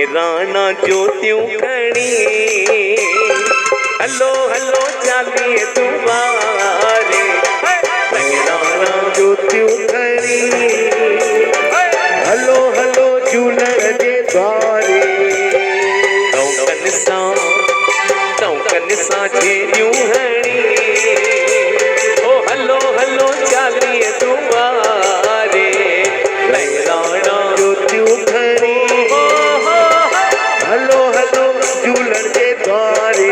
राणा ज्योतियों खड़ी hello hello चालिए तुम्हारे राणा ज्योतियों खड़ी हलो हलो झूलण जे द्वारे टौकन सा झेरियूं हणी ओ हलो हलो चालिए तुम्हारे राणा ज्योतियूं खड़ी हलो हलो झूलण जे द्वारे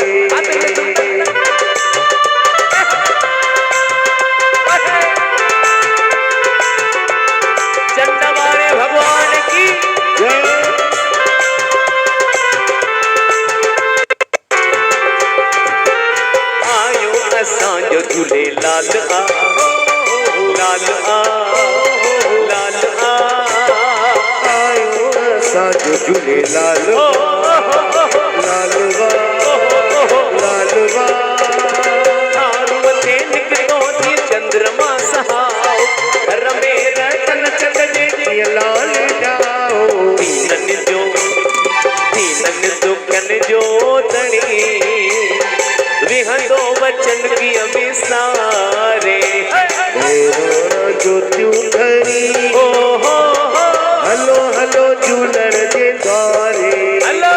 चंडवारे भगवान की जय। आयो असांजो झूलेलाल आ लाल आ लाल आ आयो असांजो झूलेलाल लालवा लालवा थारूअते निकितो थी चंद्रमा सहाओ घर में रतन चंदजे जीअं लाल जाओ दीनन दुखन जो धणी विहंदो वचन की अभिसारे ज्योतियूं खड़ी ओ हो हलो हलो झूलण जे द्वारे हलो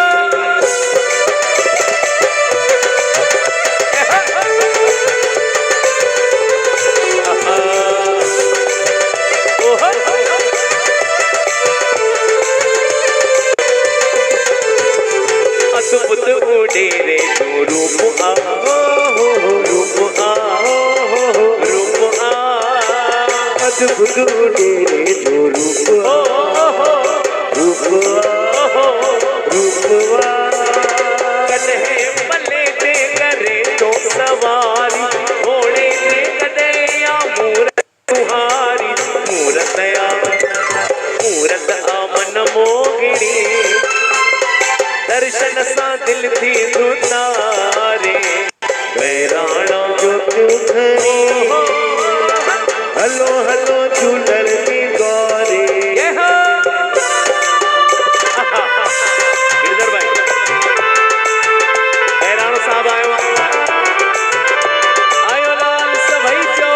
अद्भुत उडेरे जो रूप आ रूप आ रूप आ अद्भुत उडेरे जो रूप आ रूप आ रूप आ कन्हे पले ते करे तो सवारी घोड़े ते कन्हैया मूरत तुहारी मूरत आ मन मोगिनी दर्शन सा दिल थी दुतारे राणा ज्योतियूं खड़ी हलो हलो झूलण जे द्वारे गिरधर भाई बहिराणो साहब आयो लाल सभई चो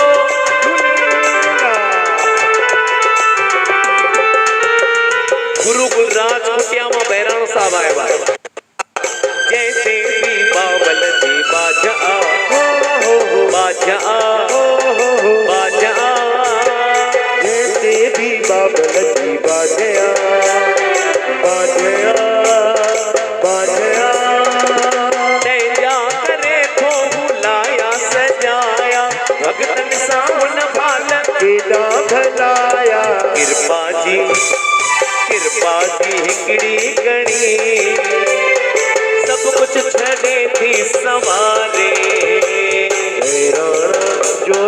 गुरु गुलराज कुटिया में बहिराणो साहब आयो जय देवी बाबल जी बाजा बाजा बाजा जय देवी बाबल जी बाजा बाजा बाजा जा करे को बुलाया सजाया भगतन सावन भाल केदा भलाया कृपा जी हिकड़ी गणी सब कुछ छड़े थी सवारे राणा जो